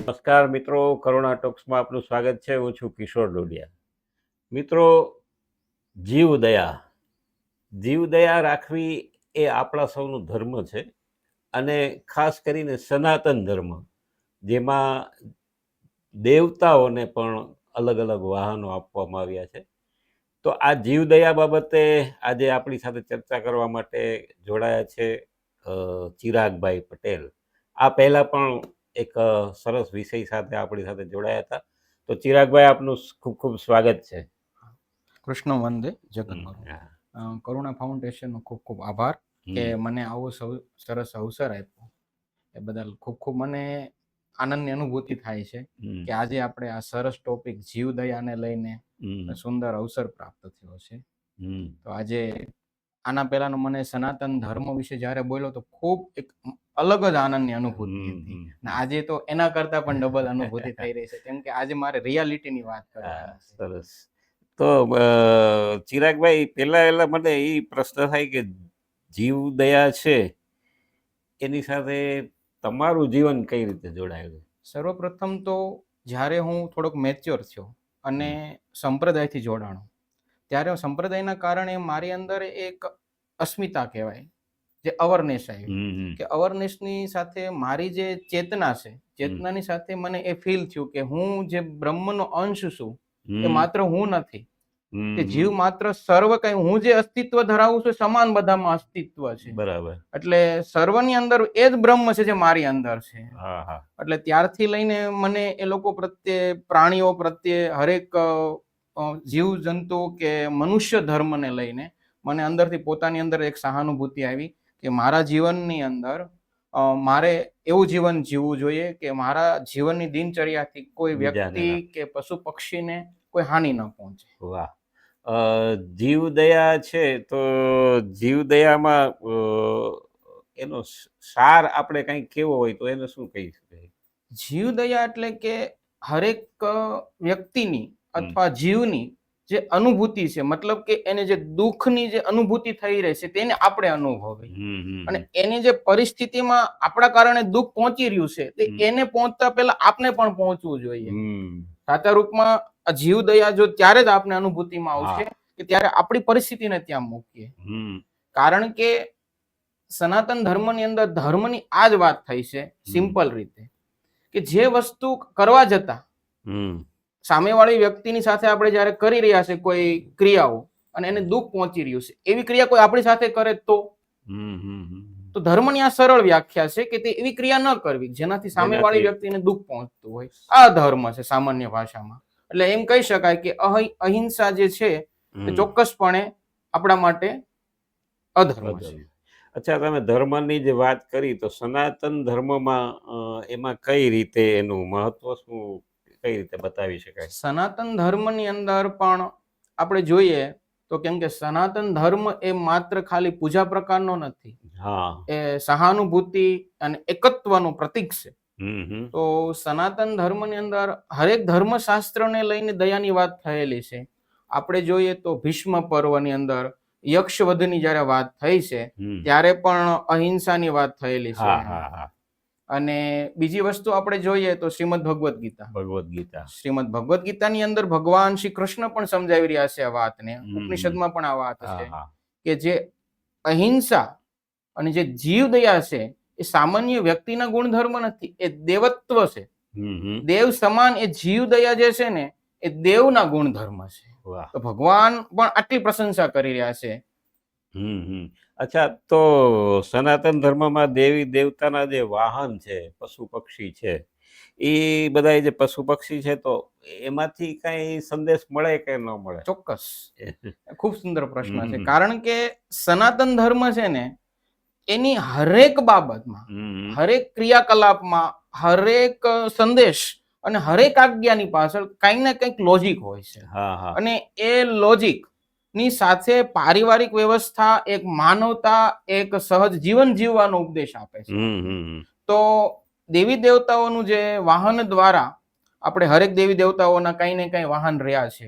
નમસ્કાર મિત્રો, કરુણા ટોક્સમાં આપનું સ્વાગત છે. હું છું કિશોર ડોડિયા. મિત્રો, જીવદયા રાખવી એ આપણા સૌનું ધર્મ છે, અને ખાસ કરીને સનાતન ધર્મ, જેમાં દેવતાઓને પણ અલગ અલગ વાહનો આપવામાં આવ્યા છે. તો આ જીવદયા બાબતે આજે આપણી સાથે ચર્ચા કરવા માટે જોડાયા છે ચિરાગભાઈ પટેલ. આ પહેલાં પણ એક સરસ વિષય સાથે આપણી સાથે જોડાયા હતા. તો ચિરાગભાઈ, આપનું ખૂબ ખૂબ સ્વાગત છે. કૃષ્ણ વંદે જગતગુરુ. કરુણા ફાઉન્ડેશનનો ખૂબ ખૂબ આભાર કે મને આવો સરસ અવસર આપ્યો. એ બદલ ખૂબ ખૂબ મને આનંદની અનુભૂતિ થાય છે કે આજે આપણે આ સરસ ટોપિક જીવદયાને લઈને સુંદર અવસર પ્રાપ્ત થયો છે. તો આજે આના પહેલાનો મને સનાતન ધર્મ વિશે જ્યારે બોલ્યો તો ખૂબ એક અલગ જ આનંદની અનુભૂતિ હતી. આજે તો એના કરતા પણ ડબલ અનુભૂતિ થઈ રહી છે, કેમ કે આજે મારે રિયાલિટીની વાત કરવાની છે. સરસ. તો ચિરાગભાઈ, પહેલા મને એ પ્રશ્ન થાય કે જીવદયા છે એની સાથે તમારું જીવન કઈ રીતે જોડાયેલું? સર્વપ્રથમ તો જ્યારે હું થોડોક મેચ્યોર થયો અને સંપ્રદાયથી જોડાણો, ત્યારે સંપ્રદાયના કારણે મારી અંદર એક અસ્મિતા કહેવાય, જે અવરનેસ આવી કે અવરનેસની સાથે મારી જે ચેતના છે, ચેતનાની સાથે મને એ ફીલ થયું કે હું જે બ્રહ્મનો અંશ છું, એ માત્ર હું નથી, કે જીવ માત્ર સર્વ કઈ હું જે અસ્તિત્વ ધરાવું છું સમાન બધામાં અસ્તિત્વ છે. બરાબર. એટલે સર્વની અંદર એ જ બ્રહ્મ છે જે મારી અંદર છે. એટલે ત્યારથી લઈને મને એ લોકો પ્રત્યે, પ્રાણીઓ પ્રત્યે, હરેક જીવ જંતુ કે મનુષ્ય ધર્મને લઈને મને અંદરથી પોતાની અંદર એક સહાનુભૂતિ આવી કે મારા જીવનની અંદર મારે એવું જીવન જીવવું જોઈએ કે મારા જીવનની દિનચર્યાથી કોઈ વ્યક્તિ કે પશુ પક્ષીને કોઈ હાનિ ન પહોંચે. વાહ. જીવદયા છે, તો જીવદયામાં એનો સાર આપણે કંઈક કેવો હોય તો એને શું કહી શકાય? જીવદયા એટલે કે હરેક વ્યક્તિની અથવા જીવની જે અનુભૂતિ છે, મતલબ કે એને જે દુઃખની જે અનુભૂતિ થઈ રહી છે તેને આપણે અનુભવી, અને એની જે પરિસ્થિતિમાં આપણા કારણે દુઃખ પહોંચી રહ્યું છે તે એને પહોંચતા પહેલા આપણે પણ પહોંચવું જોઈએ. સાચા રૂપમાં આ જીવદયા જો ત્યારે જ આપણે અનુભૂતિમાં આવશે કે ત્યારે આપણી પરિસ્થિતિને ત્યાં મૂકીએ. કારણ કે સનાતન ધર્મની અંદર ધર્મની આ જ વાત થઈ છે સિમ્પલ રીતે, કે જે વસ્તુ કરવા જતા સામેવાળી વ્યક્તિની સાથે આપણે જયારે કરી રહ્યા છે કોઈ ક્રિયાઓ અને એને દુઃખ પહોંચી રહ્યું છે, એવી ક્રિયા કોઈ આપણી સાથે કરે તો ધર્મની આ સરળ વ્યાખ્યા છે કે તે એવી ક્રિયા ન કરવી જેનાથી સામેવાળી વ્યક્તિને દુઃખ પહોંચતું હોય. આ ધર્મ છે સામાન્ય ભાષામાં. એટલે એમ કહી શકાય કે અહિંસા જે છે એ ચોક્કસપણે આપણા માટે અધર્મ છે. અચ્છા, તમે ધર્મની જે વાત કરી, તો સનાતન ધર્મમાં એમાં કઈ રીતે એનું મહત્વ શું, કઈ રીતે બતાવી શકાય? સનાતન ધર્મની અંદર પણ આપણે જોઈએ તો, કેમ કે સનાતન ધર્મ એ માત્ર ખાલી પૂજા પ્રકારનો નથી, એ સહાનુભૂતિ અને એકત્વનું પ્રતીક છે. તો સનાતન ધર્મની અંદર હરેક ધર્મશાસ્ત્રને લઈને દયાની વાત થયેલી છે. આપણે જોઈએ તો ભીષ્મ પર્વની અંદર યક્ષવધની જયારે વાત થઈ છે ત્યારે પણ અહિંસાની વાત થયેલી છે. અને બીજી વસ્તુ આપણે જોઈએ તો શ્રીમદ ભગવદ્ ગીતાની અંદર ભગવાન શ્રી કૃષ્ણ પણ સમજાવી રહ્યા છે આ વાતને. ઉપનિષદમાં પણ આ વાત છે કે જે અહિંસા અને જે જીવદયા છે એ સામાન્ય વ્યક્તિના ગુણધર્મ નથી, એ દેવત્વ છે. દેવ સમાન એ જીવદયા જે છે ને એ દેવના ગુણધર્મ છે. તો ભગવાન પણ આટલી પ્રશંસા કરી રહ્યા છે. અચ્છા, તો સનાતન ધર્મમાં દેવી દેવતાના જે વાહન છે, પશુ પક્ષી છે, એ બધા જે પશુ પક્ષી છે, તો એમાંથી કઈ સંદેશ મળે કે ન મળે? ચોક્કસ, ખૂબ સુંદર પ્રશ્ન છે. કારણ કે સનાતન ધર્મ છે ને એની હરેક બાબતમાં, હરેક ક્રિયાકલાપમાં, હરેક સંદેશ અને હરેક આજ્ઞાની પાછળ કંઈક ને કંઈક લોજિક હોય છે. અને એ લોજિક ની સાથે પારિવારિક વ્યવસ્થા, એક માનવતા, એક સહજ જીવન જીવવાનો ઉપદેશ આપે છે. તો દેવી દેવતાઓનું જે વાહન દ્વારા આપણે હરેક દેવી દેવતાઓના કઈ ને કઈ વાહન રહ્યા છે.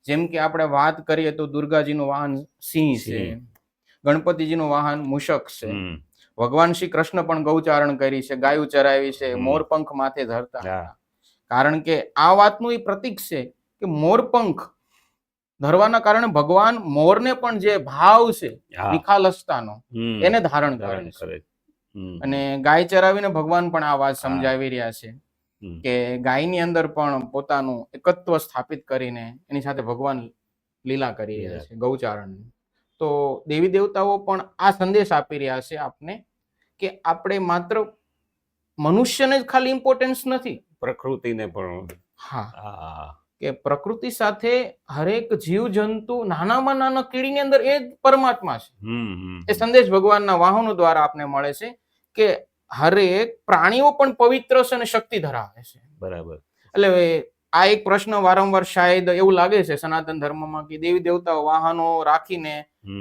જેમ કે આપણે વાત કરીએ તો દુર્ગાજીનું વાહન સિંહ છે, ગણપતિજીનું વાહન મૂષક છે, ભગવાન શ્રી કૃષ્ણ પણ ગૌચારણ કરી છે, ગાયું ચરાવી છે, મોરપંખ માથે ધરતા હતા. કારણ કે આ વાતનું એ પ્રતીક છે કે મોરપંખ ધરવાના કારણે ભગવાન મોરને પણ જે ભાવ છે હા નિખાલસતાનો હમ એને ધારણ કરે ધારણ છે. કરે હમ અને ગાય ચરાવીને ભગવાન પણ આ વાત હા. સમજાવી રહ્યા છે હમ કે ગાયની અંદર પણ પોતાનું એકત્વ સ્થાપિત કરીને એની સાથે ભગવાન લીલા કરી રહ્યા લીલા. છે ગૌચારણ. તો દેવી દેવતાઓ પણ આ સંદેશ આપી રહ્યા છે આપને કે આપણે માત્ર મનુષ્યને જ ખાલી ઇમ્પોર્ટન્સ નથી, પ્રકૃતિને પણ હા, હા કે પ્રકૃતિ સાથે હરેક જીવ જંતુ નાનામાં નાના કીડીની અંદર એ જ પરમાત્મા છે. એ સંદેશ ભગવાનના વાહનો દ્વારા આપને મળે છે કે હરેક પ્રાણીઓ પણ પવિત્ર છે અને શક્તિ ધરાવે છે. બરાબર. એટલે આ એક પ્રશ્ન વારંવાર શાયદ એવું લાગે છે સનાતન ધર્મમાં કે દેવી દેવતાઓ વાહનો રાખીને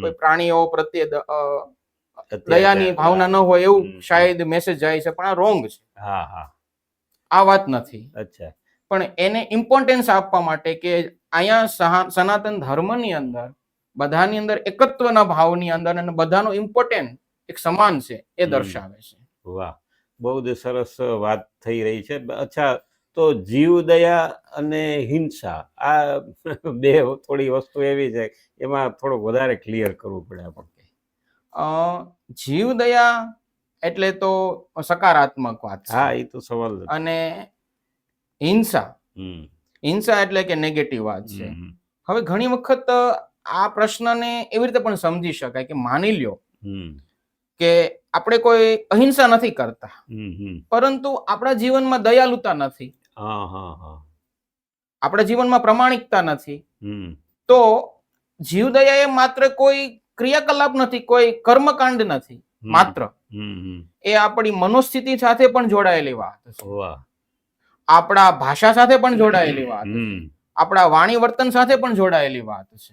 કોઈ પ્રાણીઓ પ્રત્યે દયાની ભાવના ન હોય એવું શાયદ મેસેજ જાય છે, પણ આ રોંગ છે. હા હા આ વાત નથી. અચ્છા પણ એને ઇમ્પોર્ટન્સ આપવા માટે કે અહીંયા સનાતન ધર્મની અંદર બધાની અંદર એકત્વના ભાવની અંદર અને બધાનો ઇમ્પોર્ટન્ટ એક સમાન છે એ દર્શાવે છે. વાહ, બહુ જ સરસ વાત થઈ રહી છે. અચ્છા, તો જીવદયા અને હિંસા આ બે થોડી વસ્તુ એવી છે એમાં થોડુંક વધારે ક્લિયર કરવું પડે આપણે. જીવદયા એટલે તો સકારાત્મક વાત છે. હા, એ તો સવાલ જ. અને હિંસા હમ હિંસા એટલે કે નેગેટિવ વાત છે. હમ હવે ઘણી વખત આ પ્રશ્નને એવી રીતે પણ સમજી શકાય કે માની લ્યો હમ કે આપણે કોઈ અહિંસા નથી કરતા, હમ પરંતુ આપણા જીવનમાં દયાલુતા નથી, હા હા હા આપણા જીવનમાં પ્રામાણિકતા નથી, હમ તો જીવદયા એ માત્ર કોઈ ક્રિયાકલાપ નથી, કોઈ કર્મકાંડ નથી, માત્ર એ આપણી મનોસ્થિતિ સાથે પણ જોડાયેલી વાત છે, વાહ. આપણા ભાષા સાથે પણ જોડાયેલી વાત છે, આપણા વાણી વર્તન સાથે પણ જોડાયેલી વાત છે.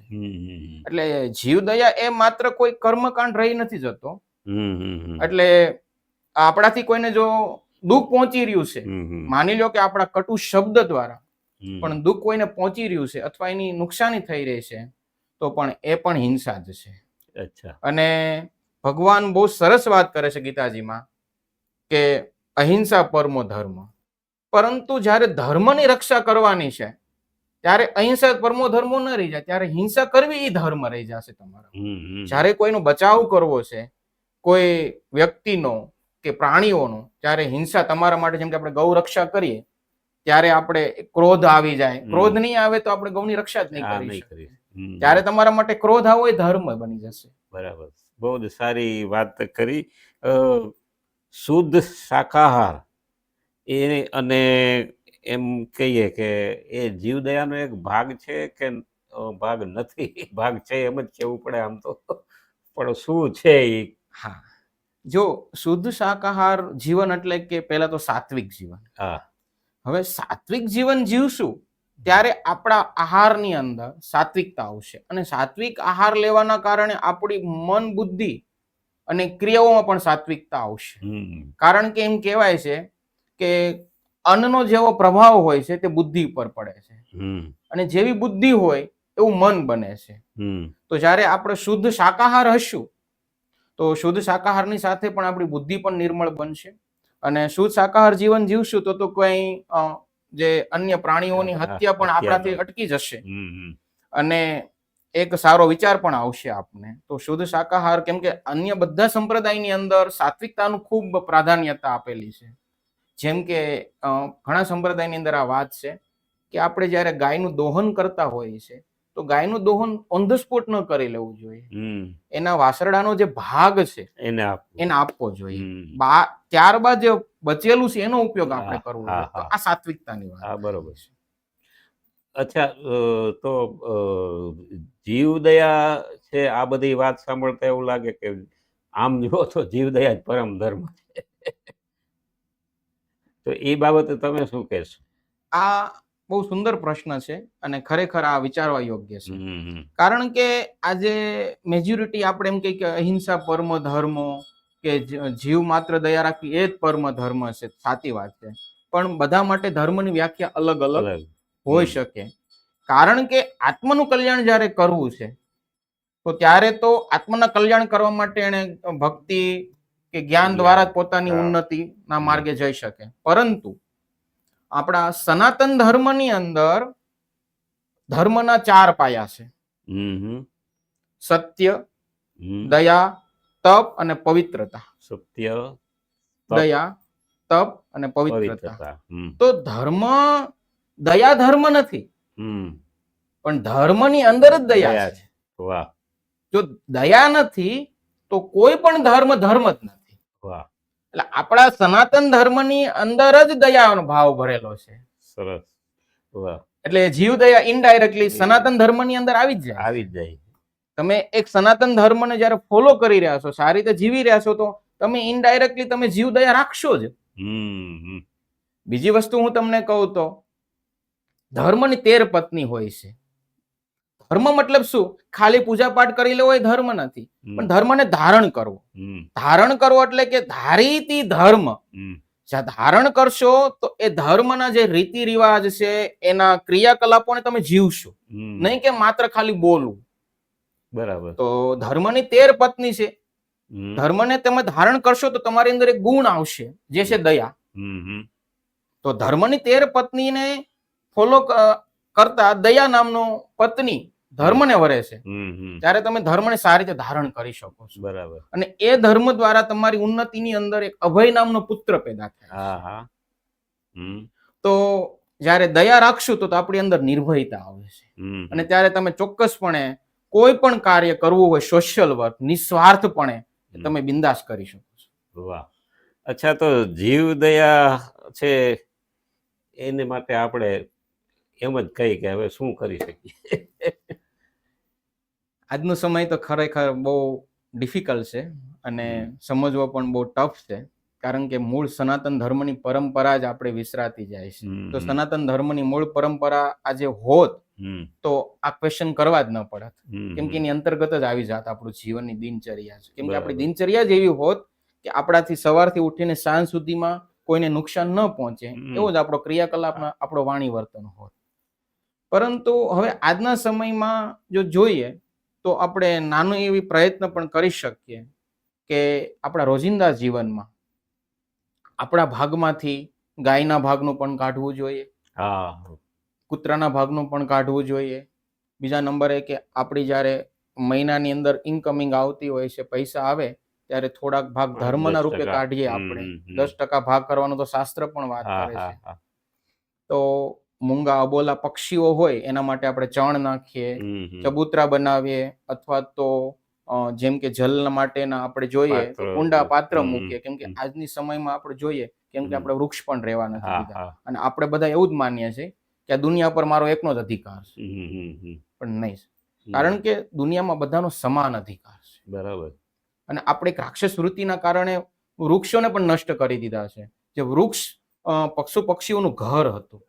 એટલે જીવદયા એ માત્ર કોઈ કર્મકાંડ રહી નથી જતો. એટલે આપણાથી કોઈને જો દુઃખ પહોંચી રહ્યું છે, માની લો કે આપણા કટુ શબ્દ દ્વારા પણ દુઃખ કોઈને પહોંચી રહ્યું છે અથવા એની નુકસાની થઈ રહી છે, તો પણ એ પણ હિંસા જ છે. અચ્છા. અને ભગવાન બહુ સરસ વાત કરે છે ગીતાજીમાં કે અહિંસા પરમો ધર્મ. પરંતુ જ્યારે ધર્મની રક્ષા કરવાની છે ત્યારે અહિંસા પરમો ધર્મો ન રહી જાય, ત્યારે હિંસા કરવી એ ધર્મ રહી જશે તમારો. જ્યારે કોઈનો બચાવ કરવો છે, કોઈ વ્યક્તિનો કે પ્રાણીઓનો, ત્યારે હિંસા તમારા માટે, જેમ કે આપણે ગૌ રક્ષા કરીએ ત્યારે આપણે ક્રોધ આવી જાય, ક્રોધ નહીં આવે તો આપણે ગૌની રક્ષા જ નહીં કરી શકીએ. ત્યારે તમારા માટે ક્રોધ આવો એ ધર્મ બની જશે. બરાબર, બહુ જ સારી વાત કરી. શુદ્ધ શાકાહાર એ અને એમ કહીએ કે એ જીવદયાનો એક ભાગ છે કે ભાગ નથી? ભાગ છે એમ જ કહેવું પડે આમ તો, પણ શું છે એ? હા, જો શુદ્ધ શાકાહાર જીવન એટલે કે પહેલા તો સાત્વિક જીવન. હા. હવે સાત્વિક જીવન જીવશું ત્યારે આપણા આહારની અંદર સાત્વિકતા આવશે, અને સાત્વિક આહાર લેવાના કારણે આપણી મન, બુદ્ધિ અને ક્રિયાઓમાં પણ સાત્વિકતા આવશે. કારણ કે એમ કહેવાય છે કે અન્નનો જેવો પ્રભાવ હોય છે તે બુદ્ધિ પર પડે છે, અને જેવી બુદ્ધિ હોય એવું મન બને છે. તો જ્યારે આપણે શુદ્ધ શાકાહાર હશું તો શુદ્ધ શાકાહારની સાથે પણ આપણી બુદ્ધિ પણ નિર્મળ બનશે, અને શુદ્ધ શાકાહાર જીવન જીવશું તો કોઈ જે અન્ય પ્રાણીઓની હત્યા પણ આપણાથી અટકી જશે, અને એક સારો વિચાર પણ આવશે આપને. તો શુદ્ધ શાકાહાર, કેમ કે અન્ય બધા સંપ્રદાયની અંદર સાત્વિકતાનું ખૂબ પ્રાધાન્યતા આપેલી છે. જેમ કે ઘણા સંપ્રદાયની અંદર આ વાત છે કે આપણે જ્યારે ગાયનું દોહન કરતા હોઈએ છીએ તો ગાયનું દોહન ઓન ધ સ્પોટ ન કરી લેવું જોઈએ. એના વાસરડાનો જે ભાગ છે એને આપવો જોઈએ. ત્યારબાદ જે બચેલું છે એનો ઉપયોગ આપણે કરવો જોઈએ. તો આ સાત્વિકતાની વાત. બરોબર છે. અચ્છા, તો જીવદયા છે, આ બધી વાત સાંભળતા એવું લાગે કે આમ જુઓ તો જીવદયા જ પરમ ધર્મ છે. તો એ બાબતે તમે શું કહેશો? આ બહુ સુંદર પ્રશ્ન છે અને ખરેખર આ વિચારવા યોગ્ય છે. કારણ કે આજે મેજોરિટી આપણે એમ કહીએ કે અહિંસા પરમ ધર્મ, કે જીવ માત્ર દયા રાખવી એ જ પરમ ધર્મ છે. સાચી વાત છે, પણ બધા માટે ધર્મની વ્યાખ્યા અલગ અલગ હોઈ શકે. કારણ કે આત્મનું કલ્યાણ જ્યારે કરવું છે તો ત્યારે તો આત્મના કલ્યાણ કરવા માટે એને ભક્તિ કે જ્ઞાન દ્વારા પોતાની ઉન્નતિના માર્ગે જઈ શકે. પરંતુ આપણા સનાતન ધર્મની અંદર ધર્મના 4 પાયા છે. હમ સત્ય, હમ દયા, તપ અને પવિત્રતા. સત્ય, તપ, દયા, તપ અને પવિત્રતા. પવિત્રતા. તો ધર્મ, દયા ધર્મ નથી, હમ પણ ધર્મની અંદર જ દયા દયા છે. છે. વાહ જો દયા નથી તો કોઈ પણ ધર્મ ધર્મ જ નથી. વાહ, એટલે આપણા સનાતન ધર્મની અંદર જ દયાનો ભાવ ભરેલો છે. સરસ. વાહ, એટલે જીવ દયા ઇનડાયરેક્ટલી સનાતન ધર્મની અંદર આવી જ જાય. આવી જ જાય. તમે એક સનાતન ધર્મને જ્યારે ફોલો કરી રહ્યા છો, સારી રીતે જીવી રહ્યા છો, તો તમે ઇનડાયરેક્ટલી તમે જીવ દયા રાખશો જ. હમ બીજી વસ્તુ હું તમને કહું તો ધર્મની 13 પત્ની હોય છે. ધર્મ મતલબ શું? ખાલી પૂજા પાઠ કરી લેવો એ ધર્મ નથી, પણ ધર્મને ધારણ કરવો. ધારણ કરવો એટલે કે ધારીતી ધર્મ. જ્યાં ધારણ કરશો તો એ ધર્મના જે રીતિ રિવાજ છે, એના ક્રિયાકલાપોને તમે જીવશો, નહીં કે માત્ર ખાલી બોલવું. બરાબર. તો ધર્મની 13 પત્ની છે. ધર્મને તમે ધારણ કરશો તો તમારી અંદર એક ગુણ આવશે, જે છે દયા. તો ધર્મની 13 પત્નીને ફોલો કરતા દયા નામનો પત્ની ધર્મને વરે છે. ત્યારે તમે ધર્મને સારી રીતે ધારણ કરી શકો છો. બરાબર. અને એ ધર્મ દ્વારા તમારી ઉન્નતિની અંદર એક અભય નામનો પુત્ર પેદા થાય. હા હા. તો જ્યારે દયા રાખશું તો આપણી અંદર નિર્ભયતા આવે છે. અને ત્યારે તમે ચોક્કસપણે કોઈ પણ કાર્ય કરવું હોય, સોશિયલ વર્ક, નિસ્વાર્થપણે તમે બિંદાસ કરી શકો છો. વાહ. અચ્છા, તો જીવ દયા છે એને માટે આપણે એમ જ કહી કે હવે શું કરી શકીએ? આજનો સમય તો ખરેખર બહુ ડિફિકલ્ટ છે અને સમજવો પણ બહુ ટફ છે. કારણ કે મૂળ સનાતન ધર્મની પરંપરા જ આપણે વિસરાતી જાય છે. તો સનાતન ધર્મની મૂળ પરંપરા આજે હોત તો આ ક્વેશ્ચન કરવા જ ન પડત, કેમ કે એની અંતર્ગત જ આવી જાત આપણું જીવનની દિનચર્યા છે. કેમ કે આપણી દિનચર્યા જ એવી હોત કે આપણાથી સવારથી ઉઠીને સાંજ સુધીમાં કોઈને નુકસાન ન પહોંચે, એવો જ આપણો ક્રિયાકલાપમાં આપણો વાણી વર્તન હોત. પરંતુ હવે આજના સમયમાં જો જોઈએ તો આપણે નાનો એવી પ્રયત્ન પણ કરી શકીએ કે આપણા રોજિંદા જીવનમાં આપણા ભાગમાંથી ગાયના ભાગનું પણ કાઢવું જોઈએ, કૂતરાના ભાગનું પણ કાઢવું જોઈએ. બીજા નંબરે કે આપણી જ્યારે મહિનાની અંદર ઇન્કમિંગ આવતી હોય છે, પૈસા આવે, ત્યારે થોડાક ભાગ ધર્મના રૂપે કાઢીએ. આપણે 10% ભાગ કરવાનો તો શાસ્ત્ર પણ વાત કરે છે. તો મૂંગા અબોલા પક્ષીઓ હોય એના માટે આપણે ચણ નાખીએ, ચબૂતરા બનાવીએ, અથવા તો જેમ કે જલ માટેના આપણે જોઈએ તો ઊંડા પાત્ર મૂકીએ. કેમ કે આજની સમયમાં આપણે જોઈએ, કેમ કે આપણે વૃક્ષ પણ રહેવા નથી દીધા, અને આપણે બધા એવું જ માનીએ છીએ કે આ દુનિયા પર મારો એકનો જ અધિકાર છે, પણ નહીં. કારણ કે દુનિયામાં બધાનો સમાન અધિકાર છે. બરાબર. અને આપણે એક રાક્ષસ વૃત્તિના કારણે વૃક્ષોને પણ નષ્ટ કરી દીધા છે. જે વૃક્ષ પશુ પક્ષીઓનું ઘર હતું,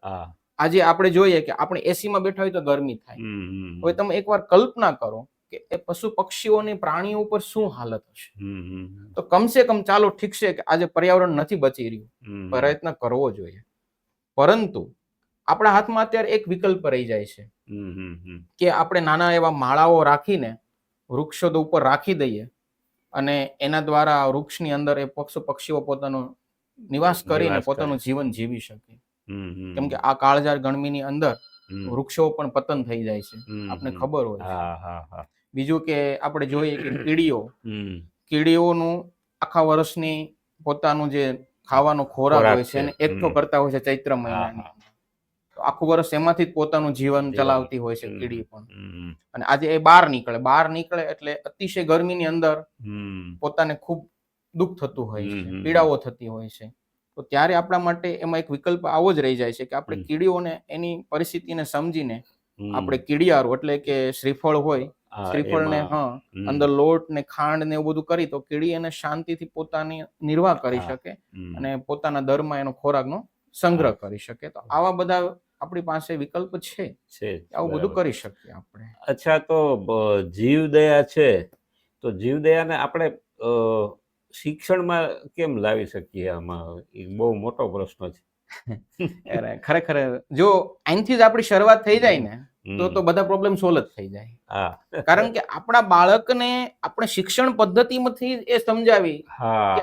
આજે આપણે જોઈએ કે આપણે એસીમાં બેઠા હોય તો ગરમી થાય. હવે તમે એકવાર કલ્પના કરો કે એ પશુ પક્ષીઓની પ્રાણીઓ ઉપર શું હાલત હશે. તો કમસે કમ ચાલો ઠીક છે કે આજે પર્યાવરણ નથી બચી રહ્યું, પ્રયત્ન કરવો જોઈએ. પરંતુ આપણા હાથમાં અત્યારે એક વિકલ્પ રહી જાય છે કે આપણે નાના એવા માળાઓ રાખીને વૃક્ષો ઉપર રાખી દઈએ, અને એના દ્વારા વૃક્ષની અંદર એ પશુ પક્ષીઓ પોતાનો નિવાસ કરીને પોતાનું જીવન જીવી શકે. કેમ કે આ કાળઝાળ ગરમીની અંદર વૃક્ષો પણ પતન થઈ જાય છે, આપણે ખબર હોય. બીજું કે આપણે જોઈએ કે કીડીઓનું આખા વર્ષની પોતાનું જે ખાવાનો ખોરાક હોય છે એને એકઠો કરતા હોય છે ચૈત્ર મહિનાની. આખું વર્ષ એમાંથી જ પોતાનું જીવન ચલાવતી હોય છે કીડી પણ. અને આજે એ બહાર નીકળે એટલે અતિશય ગરમીની અંદર પોતાને ખૂબ દુઃખ થતું હોય છે, પીડાઓ થતી હોય છે. તો ત્યારે આપણા માટે એમાં એક વિકલ્પ આવો જ રહી જાય છે કે આપણે કીડીઓને એની પરિસ્થિતિને સમજીને આપણે કીડિયારું એટલે કે શ્રીફળ હોય, શ્રીફળને અંદર લોટ ને ખાંડ ને એવું બધું કરી તો કીડી એને શાંતિથી પોતાની નિર્વાહ કરી શકે અને પોતાના દરમાં એનો ખોરાકનો સંગ્રહ કરી શકે. તો આવા બધા આપણી પાસે વિકલ્પ છે, આવું બધું કરી શકીએ આપણે. અચ્છા, તો જીવદયા છે, તો જીવદયાને આપણે શિક્ષણમાં કેમ લાવી શકીએ? આમાં એક બહુ મોટો પ્રશ્ન છે. ખરેખર જો અહીંથી જ આપણી શરૂઆત થઈ જાય ને તો બધા પ્રોબ્લેમ સોલ્વ જ થઈ જાય. કારણ કે આપણા બાળકને આપણે શિક્ષણ પદ્ધતિમાંથી એ સમજાવી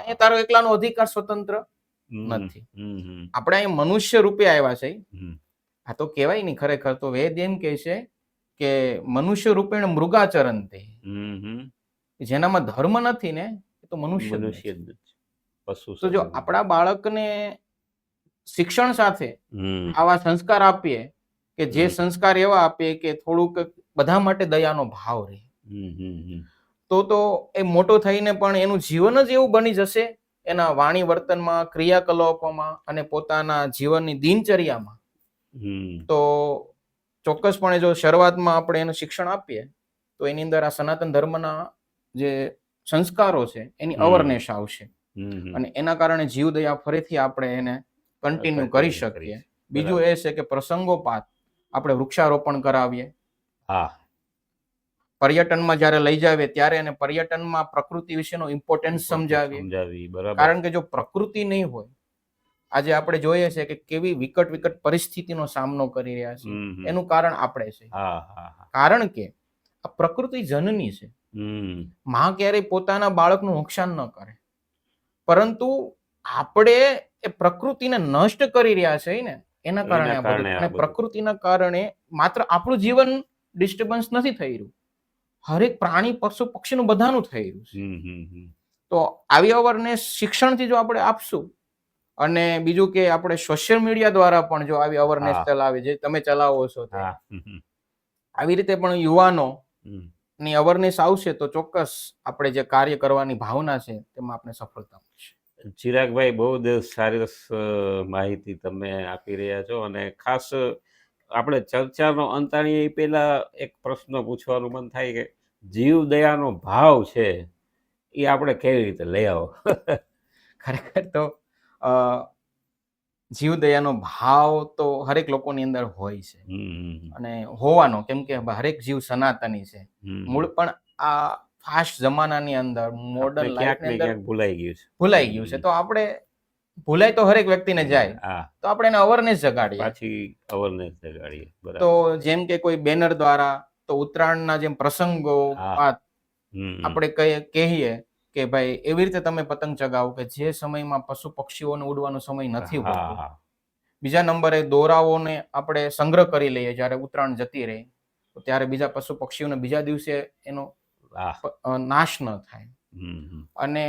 કે તારો એકલાનો અધિકાર સ્વતંત્ર નથી. હમ, હમ, આપણે અહીં મનુષ્ય રૂપે આવ્યા છે. હમ. આ તો કહેવાય નહીં, ખરેખર તો વેદ એમ કહે છે કે મનુષ્ય રૂપેણ મૃગાચરંતે, હમ, હમ. જેનામાં ધર્મ નથી ને એ તો મનુષ્ય જ મનુષ્ય નથી. જ પશુ તો જો સમજી. આપણા બાળકને શિક્ષણ સાથે હમ, આવા સંસ્કાર આપીએ કે જે હમ. સંસ્કાર એવા આપીએ કે થોડુંક બધા માટે દયાનો ભાવ રહે, હમ, હમ, હમ. તો એ મોટો થઈને પણ એનું જીવન જ એવું બની જશે, એના વાણી વર્તનમાં, ક્રિયાકલાપોમાં અને પોતાના જીવનની દિનચર્યામાં. હમ. તો ચોક્કસપણે જો શરૂઆતમાં આપણે એને શિક્ષણ આપીએ તો એની અંદર આ સનાતન ધર્મના જે સંસ્કારો છે એની અવેરનેસ આવશે હમ, હમ. અને એના કારણે જીવદયા ફરીથી આપણે એને કન્ટિન્યુ કરી શકીએ. બીજું એ છે કે પ્રસંગોપાત આપણે વૃક્ષારોપણ કરાવીએ. હા. પર્યટનમાં જ્યારે લઈ જાવીએ ત્યારે એને પર્યટનમાં પ્રકૃતિ વિશેનો ઇમ્પોર્ટન્સ સમજાવીએ. બરાબર. કારણ કે જો પ્રકૃતિ નહીં હોય, આજે આપણે જોઈએ છે કે કેવી વિકટ પરિસ્થિતિનો સામનો કરી રહ્યા છે. હમ, હમ. એનું કારણ આપણે છે. હા, હા, હા. કારણ કે આ પ્રકૃતિ જનની છે. હમ. માં ક્યારેય પોતાના બાળકનું નુકસાન ન કરે, પરંતુ આપણે એ પ્રકૃતિને નષ્ટ કરી રહ્યા છે ને એના કારણે આ બધું. અને પ્રકૃતિના કારણે માત્ર આપણું જીવન ડિસ્ટર્બન્સ નથી થઈ રહ્યું, હરેક પ્રાણી, પશુ, પક્ષીનું બધાનું થઈ રહ્યું છે. હમ, હમ, હમ. તો આવી અવેરનેસ શિક્ષણથી જો આપણે આપશું, અને બીજું કે આપણે સોશિયલ મીડિયા દ્વારા પણ જો આવી અવેરનેસ હા. ચલાવી, જે તમે ચલાવો છો તે, હા. હમ, આવી રીતે પણ યુવાનો હમ. ની અવેરનેસ આવશે તો ચોક્કસ આપણે જે કાર્ય કરવાની ભાવના છે તેમાં આપણે સફળતા મળશે. ચિરાગભાઈ, બહુ જ સરસ માહિતી તમે આપી રહ્યા છો, અને ખાસ આપણે ચર્ચાનો અંત આણીએ એ પહેલા એક પ્રશ્ન પૂછવાનું મન થાય કે જીવદયાનો ભાવ છે એ આપણે કેવી રીતે લઈ આવો? ખરેખર તો જીવદયાનો ભાવ તો હરેક લોકોની અંદર હોય છે અને હોવાનો, કેમ કે હરેક જીવ સનાતની છે. મૂળ પણ આ ફાસ્ટ જમાનાની અંદર, મોડર્ન લાઈફની અંદર ભૂલાઈ ગયું છે. તો આપણે ભૂલાય તો હરેક વ્યક્તિને જાય, તો આપણે એને અવેરનેસ જગાડીએ. તો જેમ કે કોઈ બેનર દ્વારા, તો ઉત્તરાયણના જેમ પ્રસંગો આપણે કહીએ કે ભાઈ એવી રીતે તમે પતંગ ચગાવો કે જે સમયમાં પશુ પક્ષીઓને ઉડવાનો સમય નથી હોતો. બીજા નંબરે દોરાઓને આપણે સંગ્રહ કરી લઈએ જ્યારે ઉત્તરાયણ જતી રહે, તો ત્યારે બીજા પશુ પક્ષીઓને બીજા દિવસે એનો નાશ ન થાય. અને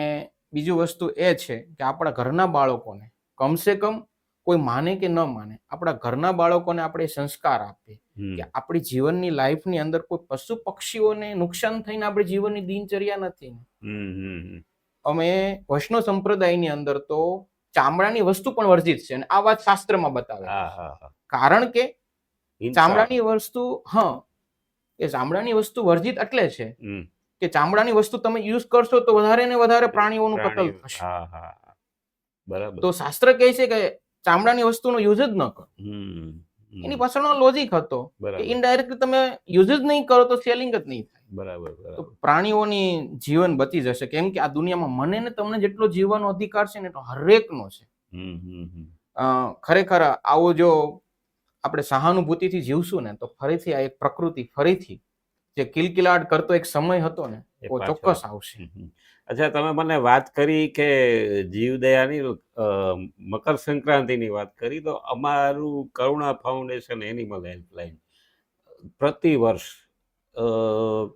બીજું વસ્તુ એ છે કે આપણા ઘરના બાળકોને કમસે કમ કોઈ માને કે ન માને, આપણા ઘરના બાળકોને આપણે સંસ્કાર આપીએ કે આપણી જીવનની લાઈફની અંદર કોઈ પશુ પક્ષીઓને નુકસાન થઈને આપણી જીવનની દિનચર્યા નથી. અમે વૈષ્ણવ સંપ્રદાયની અંદર તો ચામડાની વસ્તુ પણ વર્જિત છે, અને આ વાત શાસ્ત્રમાં બતાવે. કારણ કે ચામડાની વસ્તુ, એ ચામડાની વસ્તુ વર્જિત એટલે છે કે ચામડાની વસ્તુ તમે યુઝ કરશો તો વધારે ને વધારે પ્રાણીઓનું કતલ થશે. તો શાસ્ત્ર કહે છે કે ચામડાની વસ્તુનો યુઝ જ ન કરો. એની પાછળનો લોજિક હતો કે ઇનડાયરેક્ટલી તમે યુઝ જ નહીં કરો તો સેલિંગ જ નહીં થાય. તો પ્રાણીઓની જીવન બચી જશે, કેમ કે આ દુનિયામાં મને ને તમને જેટલો જીવવાનો અધિકાર છે ને એટલો હરેકનો છે. ખરેખર આવો જો આપણે સહાનુભૂતિથી જીવશું ને તો ફરીથી આ એક પ્રકૃતિ ફરીથી જે કિલકિલાટ કરતો એક સમય હતો ને એ ચોક્કસ આવશે. અચ્છા, તમે મને વાત કરી કે જીવદયાની, મકર સંક્રાંતિની વાત કરી, તો અમારું કરુણા ફાઉન્ડેશન એનિમલ હેલ્પલાઇન પ્રતિ વર્ષ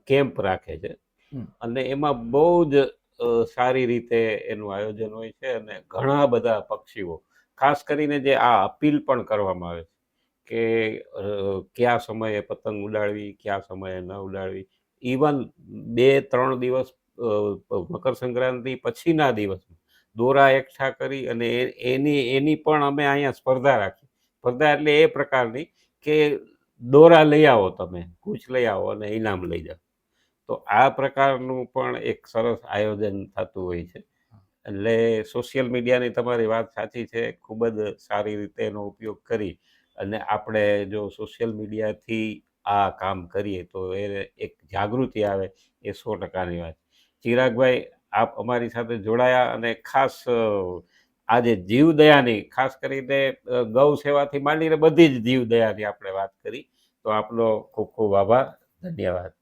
કેમ્પ રાખે છે, અને એમાં બહુ જ સારી રીતે એનું આયોજન હોય છે, અને ઘણા બધા પક્ષીઓ, ખાસ કરીને જે આ અપીલ પણ કરવામાં આવે છે કે કયા સમયે પતંગ ઉડાડવી, કયા સમયે ન ઉડાડવી. ઇવન 2-3 દિવસ મકર સંક્રાંતિ પછીના દિવસમાં દોરા એકઠા કરી અને એની પણ અમે અહીંયા સ્પર્ધા રાખી. સ્પર્ધા એટલે એ પ્રકારની કે દોરા લઈ આવો, તમે કૂચ લઈ આવો અને ઇનામ લઈ જાઓ. તો આ પ્રકારનું પણ એક સરસ આયોજન થતું હોય છે. એટલે સોશિયલ મીડિયાની તમારી વાત સાચી છે, ખૂબ જ સારી રીતે એનો ઉપયોગ કરી અને આપણે જો સોશિયલ મીડિયાથી આ કામ કરીએ તો એ એક જાગૃતિ આવે, એ 100%ની વાત. ચિરાગભાઈ, આપ અમારી સાથે જોડાયા અને ખાસ આજે જીવદયાની, ખાસ કરીને ગૌ સેવાથી માંડીને બધી જ જીવદયાની આપણે વાત કરી, તો આપનો ખૂબ ખૂબ આભાર. ધન્યવાદ.